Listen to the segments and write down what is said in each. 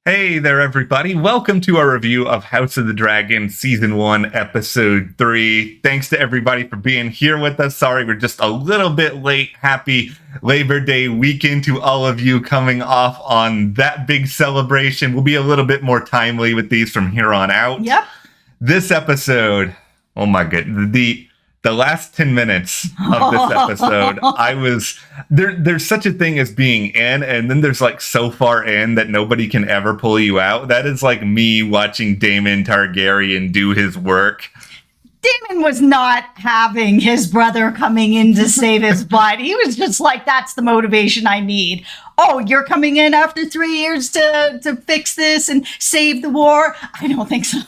Hey there, everybody. Welcome to our review of House of the Dragon Season 1, Episode 3. Thanks to everybody for being here with us. Sorry, we're just a little bit late. Happy Labor Day weekend to all of you coming off on that big celebration. We'll be a little bit more timely with these from here on out. Yep. This episode, oh my goodness, the last 10 minutes of this episode, there's such a thing as being in, and then there's like so far in that nobody can ever pull you out. That is like me watching Daemon Targaryen do his work. Daemon was not having his brother coming in to save his butt. He was just like, that's the motivation I need. Oh, you're coming in after 3 years to fix this and save the war? I don't think so.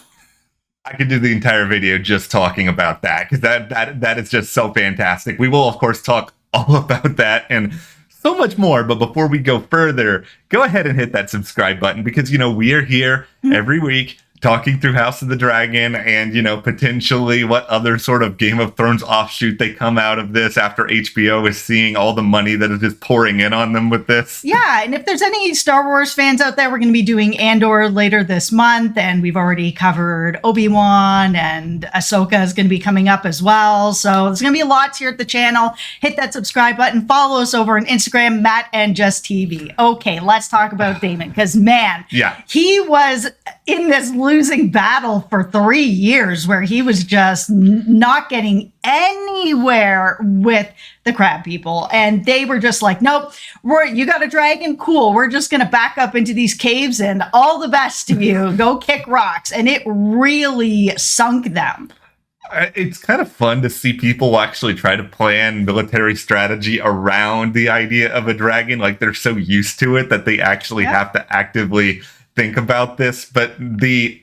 I could do the entire video just talking about that, because that is just so fantastic. We will, of course, talk all about that and so much more. But before we go further, go ahead and hit that subscribe button, because, we are here every week talking through House of the Dragon and, potentially what other sort of Game of Thrones offshoot they come out of this after HBO is seeing all the money that is just pouring in on them with this. Yeah, and if there's any Star Wars fans out there, we're going to be doing Andor later this month, and we've already covered Obi-Wan, and Ahsoka is going to be coming up as well. So there's going to be lots here at the channel. Hit that subscribe button. Follow us over on Instagram, Matt and Jess TV. Okay, let's talk about Daemon, because man, he was in this losing battle for 3 years where he was just not getting anywhere with the crab people, and they were just like, nope, you got a dragon, cool, we're just gonna back up into these caves and all the best to you, go kick rocks. And it really sunk them. It's kind of fun to see people actually try to plan military strategy around the idea of a dragon. Like, they're so used to it that they actually have to actively think about this. But the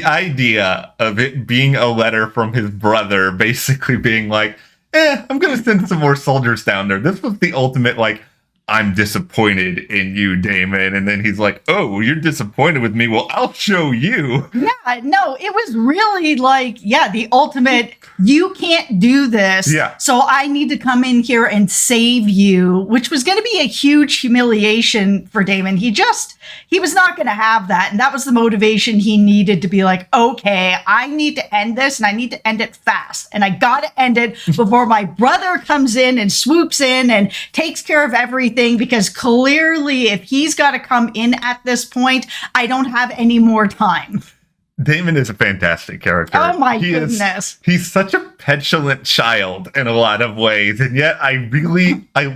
idea of it being a letter from his brother basically being like, I'm gonna send some more soldiers down there. This was the ultimate, like, I'm disappointed in you, Daemon. And then he's like, oh, you're disappointed with me? Well, I'll show you. Yeah, no, it was really like, the ultimate, you can't do this. Yeah. So I need to come in here and save you, which was going to be a huge humiliation for Daemon. He was not going to have that. And that was the motivation he needed to be like, okay, I need to end this, and I need to end it fast. And I got to end it before my brother comes in and swoops in and takes care of everything. Because clearly, if he's got to come in at this point, I don't have any more time. Daemon is a fantastic character. Oh my goodness. He's such a petulant child in a lot of ways, and yet I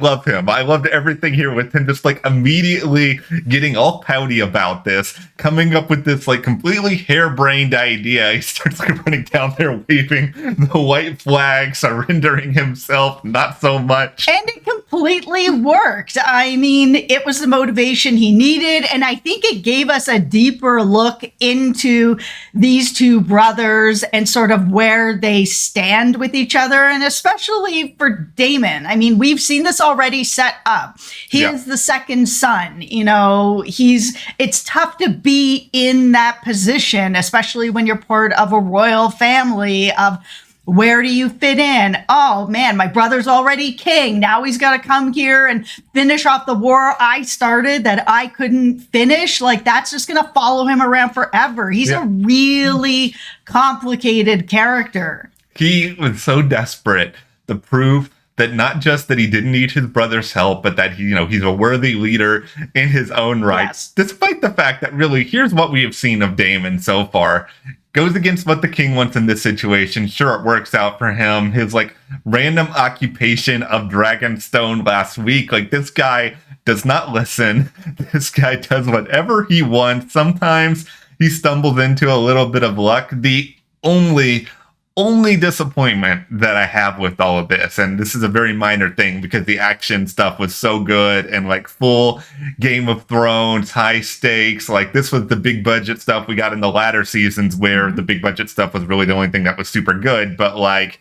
love him. I loved everything here with him, just like immediately getting all pouty about this, coming up with this like completely harebrained idea. He starts running down there waving the white flag, surrendering himself, not so much. And it completely worked. I mean, it was the motivation he needed, and I think it gave us a deeper look into these two brothers and sort of where they stand with each other, and especially for Daemon. I mean, we've seen this already set up. He is the second son. It's tough to be in that position, especially when you're part of a royal family of, where do you fit in? Oh man, my brother's already king. Now he's got to come here and finish off the war I started that I couldn't finish. Like, that's just going to follow him around forever. He's a really complicated character. He was so desperate to prove that not just that he didn't need his brother's help, but that he's a worthy leader in his own right. Yes. Despite the fact that really, here's what we have seen of Daemon so far. Goes against what the king wants in this situation. Sure, it works out for him. His like random occupation of Dragonstone last week. Like, this guy does not listen. This guy does whatever he wants. Sometimes he stumbles into a little bit of luck. The only disappointment that I have with all of this, and this is a very minor thing because the action stuff was so good and like full Game of Thrones, high stakes. Like, this was the big budget stuff we got in the latter seasons where the big budget stuff was really the only thing that was super good. But like,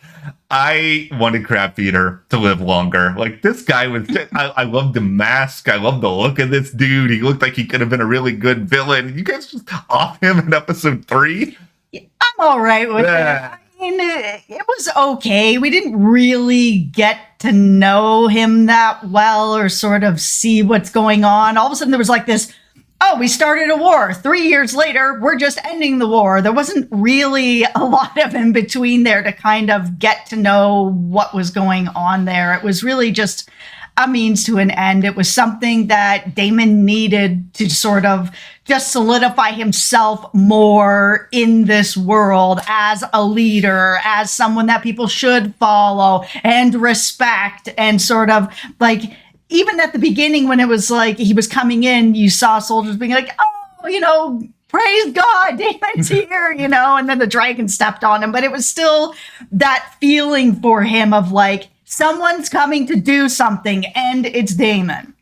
I wanted Crab Feeder to live longer. Like, this guy was I loved the mask. I loved the look of this dude. He looked like he could have been a really good villain. You guys just off him in episode 3? I'm all right with it. It was okay. We didn't really get to know him that well or sort of see what's going on. All of a sudden there was like this oh, we started a war. 3 years later, we're just ending the war. There wasn't really a lot of in between there to kind of get to know what was going on there. It was really just a means to an end. It was something that Daemon needed to sort of just solidify himself more in this world as a leader, as someone that people should follow and respect, and sort of like, even at the beginning when it was like he was coming in, you saw soldiers being like, oh, praise God, Daemon's here, and then the dragon stepped on him. But it was still that feeling for him of like, someone's coming to do something, and it's Daemon.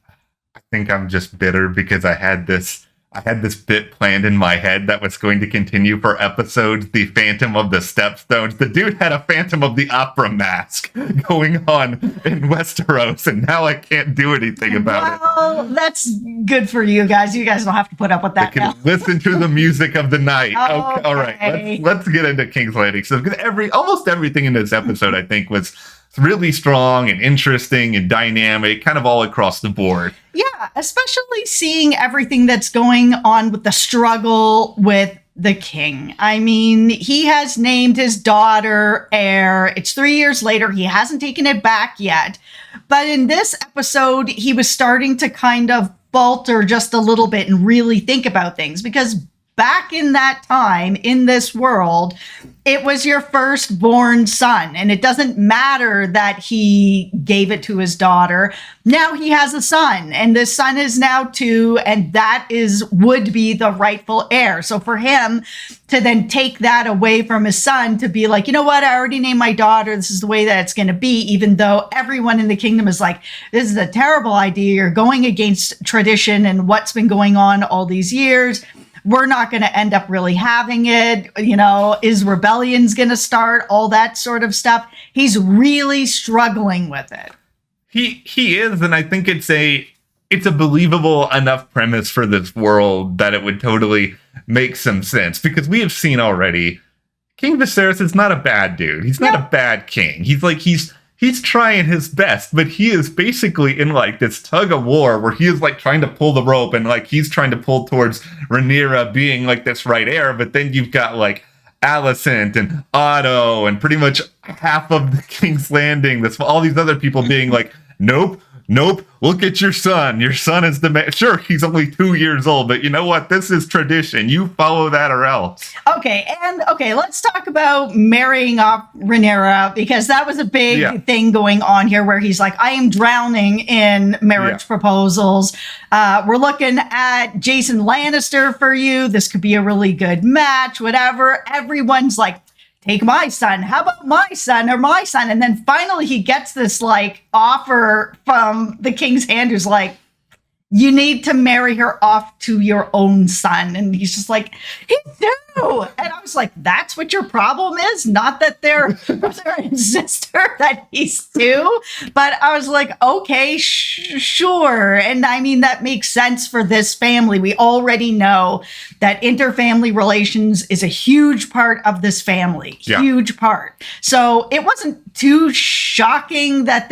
I think I'm just bitter because I had this bit planned in my head that was going to continue for episodes, the Phantom of the Stepstones. The dude had a Phantom of the Opera mask going on in Westeros, and now I can't do anything about it. Well, that's good for you guys. You guys don't have to put up with that now. Listen to the music of the night. Okay. All right, let's get into King's Landing. So almost everything in this episode, I think, was really strong and interesting and dynamic, kind of all across the board. Yeah, especially seeing everything that's going on with the struggle with the king. I mean, he has named his daughter heir. It's 3 years later. He hasn't taken it back yet. But in this episode, he was starting to kind of falter just a little bit and really think about things, because back in that time, in this world, it was your firstborn son. And it doesn't matter that he gave it to his daughter. Now he has a son, and this son is now 2, and that would be the rightful heir. So for him to then take that away from his son, to be like, you know what, I already named my daughter, this is the way that it's going to be, even though everyone in the kingdom is like, this is a terrible idea, you're going against tradition and what's been going on all these years. We're not going to end up really having it. Is rebellions going to start? All that sort of stuff. He's really struggling with it. He is, and I think it's a believable enough premise for this world that it would totally make some sense, because we have seen already King Viserys is not a bad dude. He's not a bad king. He's trying his best, but he is basically in like this tug of war where he is like trying to pull the rope, and like he's trying to pull towards Rhaenyra being like this right heir. But then you've got like Alicent and Otto and pretty much half of the King's Landing. All these other people being like, nope, look at your son. Your son is the man. Sure, he's only 2 years old, but you know what? This is tradition. You follow that or else. Okay, let's talk about marrying off Rhaenyra, because that was a big thing going on here, where he's like, I am drowning in marriage proposals. We're looking at Jason Lannister for you. This could be a really good match, whatever. Everyone's like, take my son. How about my son or my son? And then finally he gets this like offer from the king's hand, who's like, you need to marry her off to your own son. And he's just like, he's 2. And I was like, that's what your problem is? Not that they're brother and sister, that he's 2. But I was like, okay, sure. And I mean, that makes sense for this family. We already know that interfamily relations is a huge part of this family. Huge part. So it wasn't too shocking that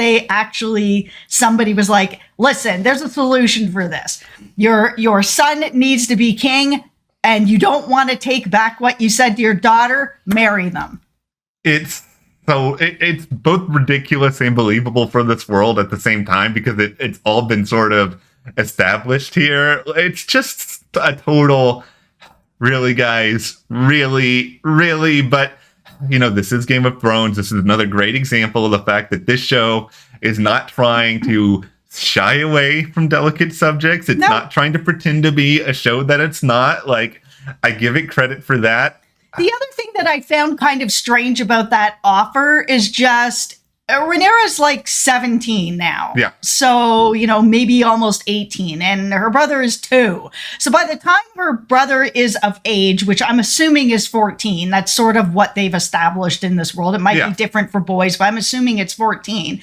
somebody was like, listen, there's a solution for this. Your son needs to be king, and you don't want to take back what you said to your daughter. Marry them. It's both ridiculous and believable for this world at the same time, because it's all been sort of established here. It's just a total, really, guys, really, but this is Game of Thrones. This is another great example of the fact that this show is not trying to shy away from delicate subjects. It's not trying to pretend to be a show that it's not. Like, I give it credit for that. The other thing that I found kind of strange about that offer is just Rhaenyra's like 17 now. Yeah. So, maybe almost 18, and her brother is 2. So by the time her brother is of age, which I'm assuming is 14, that's sort of what they've established in this world. It might be different for boys, but I'm assuming it's 14.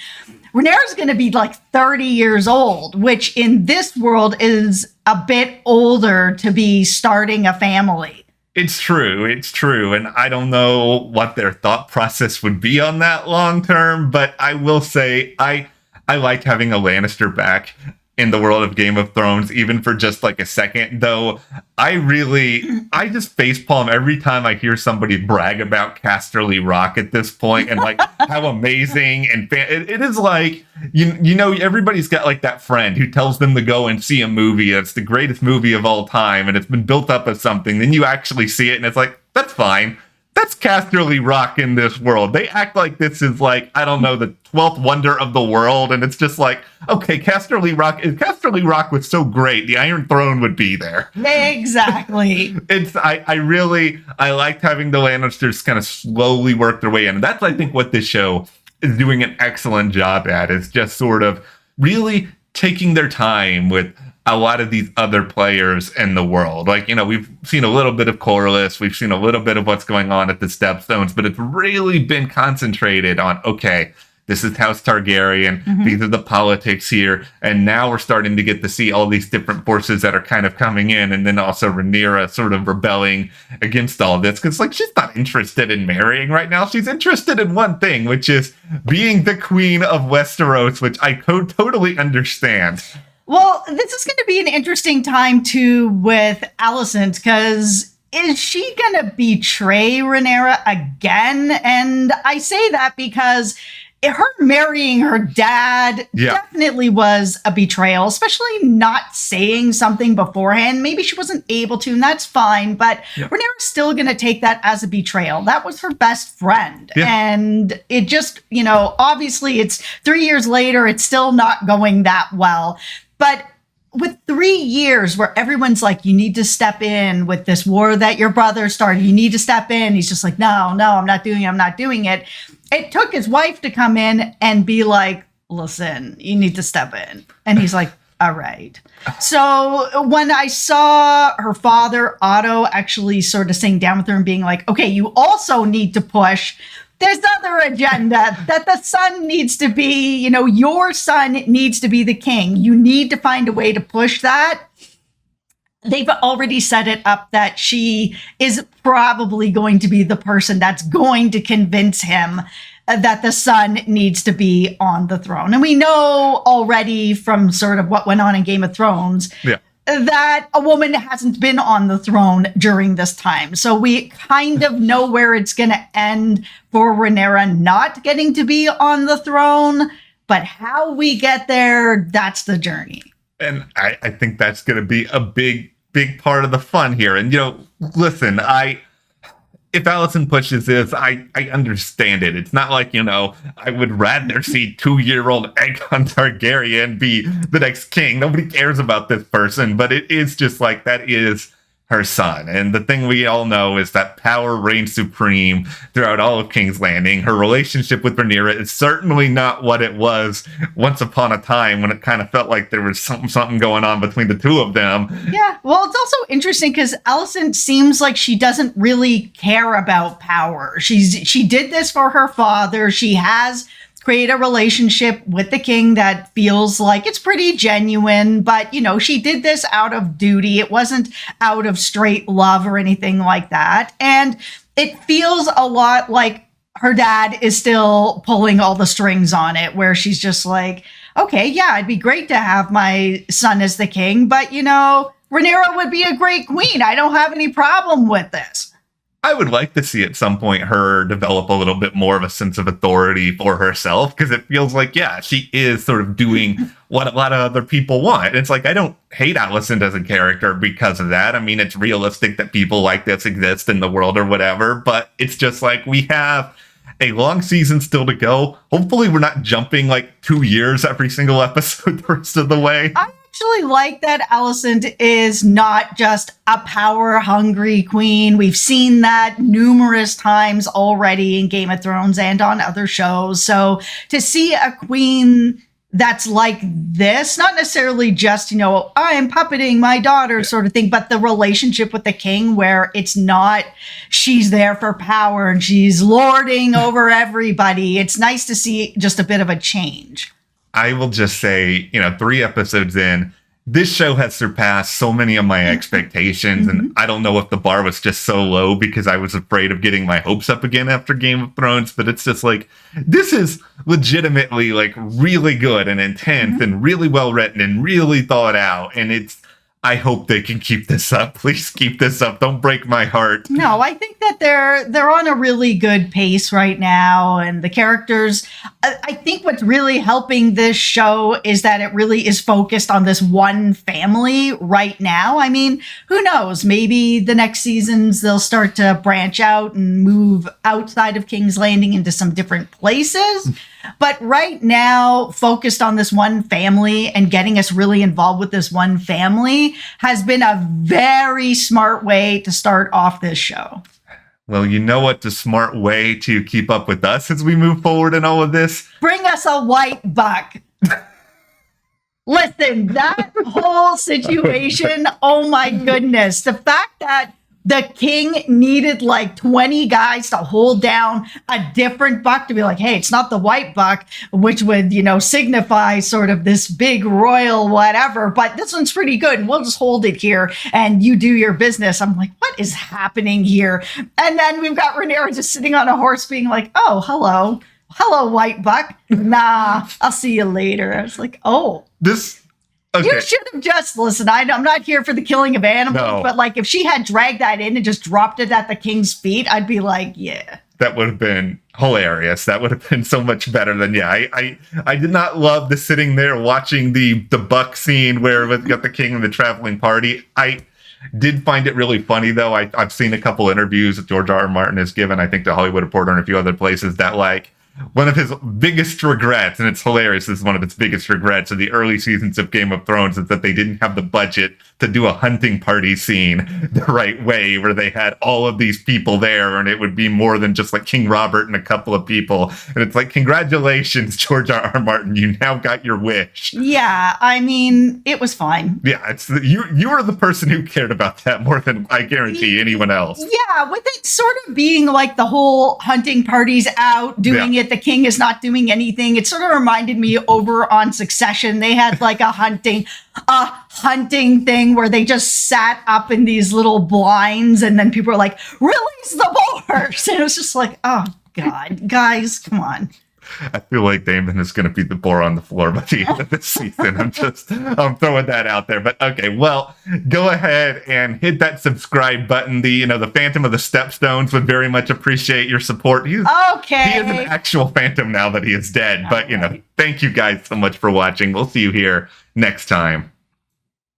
Rhaenyra's going to be like 30 years old, which in this world is a bit older to be starting a family. It's true. And I don't know what their thought process would be on that long term, but I will say I like having a Lannister back. in the world of Game of Thrones, even for just like a second, though. I just facepalm every time I hear somebody brag about Casterly Rock at this point, and like how amazing and it is. Like, you know, everybody's got like that friend who tells them to go and see a movie that's the greatest movie of all time, and it's been built up as something. Then you actually see it, and it's like, that's fine. That's Casterly Rock in this world. They act like this is like, I don't know, the 12th wonder of the world. And it's just like, okay, Casterly Rock, if Casterly Rock was so great, the Iron Throne would be there. Exactly. I liked having the Lannisters kind of slowly work their way in. And that's, I think, what this show is doing an excellent job at, is just sort of really taking their time with a lot of these other players in the world. Like, you know, we've seen a little bit of Corlys, we've seen a little bit of what's going on at the Stepstones, but it's really been concentrated on, okay, this is House Targaryen, these are the politics here, and now we're starting to get to see all these different forces that are kind of coming in, and then also Rhaenyra sort of rebelling against all this, because, like, she's not interested in marrying right now. She's interested in one thing, which is being the queen of Westeros, which I totally understand. Well, this is going to be an interesting time, too, with Alicent, because is she going to betray Rhaenyra again? And I say that because her marrying her dad definitely was a betrayal, especially not saying something beforehand. Maybe she wasn't able to, and that's fine. But Rhaenyra's still going to take that as a betrayal. That was her best friend. And it just, you know, obviously it's 3 years later, it's still not going that well. But with 3 years where everyone's like, you need to step in with this war that your brother started, you need to step in. He's just like, no, I'm not doing it. It took his wife to come in and be like, listen, you need to step in. And he's like, all right. So when I saw her father, Otto, actually sort of sitting down with her and being like, okay, you also need to push. There's another agenda that the son needs to be, you know, your son needs to be the king. You need to find a way to push that. They've already set it up that she is probably going to be the person that's going to convince him that the son needs to be on the throne. And we know already from sort of what went on in Game of Thrones that a woman hasn't been on the throne during this time. So we kind of know where it's going to end for Rhaenyra not getting to be on the throne. But how we get there, that's the journey. And I think that's going to be a big part of the fun here. And, you know, listen, if Alicent pushes this, I understand it. It's not like, you know, I would rather see 2-year-old Aegon Targaryen be the next king. Nobody cares about this person, but it is just like, that is her son. And the thing we all know is that power reigns supreme throughout all of King's Landing. Her relationship with Rhaenyra is certainly not what it was once upon a time, when it kind of felt like there was something going on between the two of them. Yeah, well, it's also interesting because Alicent seems like she doesn't really care about power. She did this for her father. She has create a relationship with the king that feels like it's pretty genuine, but, you know, she did this out of duty. It wasn't out of straight love or anything like that. And it feels a lot like her dad is still pulling all the strings on it, where she's just like, okay, yeah, it'd be great to have my son as the king, but, you know, Rhaenyra would be a great queen. I don't have any problem with this. I would like to see at some point her develop a little bit more of a sense of authority for herself, because it feels like, yeah, she is sort of doing what a lot of other people want. And it's like, I don't hate Alicent as a character because of that. I mean, it's realistic that people like this exist in the world or whatever, but it's just like, we have a long season still to go. Hopefully we're not jumping like 2 years every single episode the rest of the way. I actually like that Alicent is not just a power-hungry queen. We've seen that numerous times already in Game of Thrones and on other shows. So to see a queen that's like this, not necessarily just, you know, I'm puppeting my daughter sort of thing, but the relationship with the king where it's not she's there for power and she's lording over everybody. It's nice to see just a bit of a change. I will just say, you know, 3 episodes in, this show has surpassed so many of my expectations, and I don't know if the bar was just so low because I was afraid of getting my hopes up again after Game of Thrones, but it's just like, this is legitimately like really good and intense and really well written and really thought out, and I hope they can keep this up. Please keep this up. Don't break my heart. No, I think that they're on a really good pace right now, and the characters. I think what's really helping this show is that it really is focused on this one family right now. I mean, who knows? Maybe the next seasons they'll start to branch out and move outside of King's Landing into some different places. But right now, focused on this one family and getting us really involved with this one family has been a very smart way to start off this show. Well, you know what the smart way to keep up with us as we move forward in all of this? Bring us a white buck. Listen, that whole situation, oh my goodness. The fact that the king needed like 20 guys to hold down a different buck to be like, hey, it's not the white buck, which would, signify sort of this big royal whatever, but this one's pretty good and we'll just hold it here and you do your business. I'm like, what is happening here? And then we've got Rhaenyra just sitting on a horse being like, oh, hello, white buck. Nah, I'll see you later. I was like, oh. Okay. You should have just listened. I'm not here for the killing of animals, but like if she had dragged that in and just dropped it at the king's feet, I'd be like, yeah. That would have been hilarious. That would have been so much better than, I did not love the sitting there watching the buck scene where we've got the king and the traveling party. I did find it really funny, though. I've seen a couple interviews that George R. R. Martin has given, I think, to Hollywood Reporter and a few other places, that like, one of his biggest regrets, and it's hilarious, this is one of its biggest regrets of the early seasons of Game of Thrones, is that they didn't have the budget to do a hunting party scene the right way, where they had all of these people there, and it would be more than just like King Robert and a couple of people. And it's like, congratulations, George R. R. Martin, you now got your wish. Yeah, I mean, it was fine. Yeah, it's you were the person who cared about that more than I guarantee anyone else. Yeah, with it sort of being like the whole hunting party's out, doing it, the king is not doing anything. It sort of reminded me over on Succession. They had like a hunting thing where they just sat up in these little blinds and then people were like, release the boars. And it was just like, oh God, guys, come on. I feel like Daemon is going to be the boar on the floor by the end of this season. I'm throwing that out there. But okay, well, go ahead and hit that subscribe button. The Phantom of the Stepstones would very much appreciate your support. He is an actual phantom now that he is dead. But, thank you guys so much for watching. We'll see you here next time.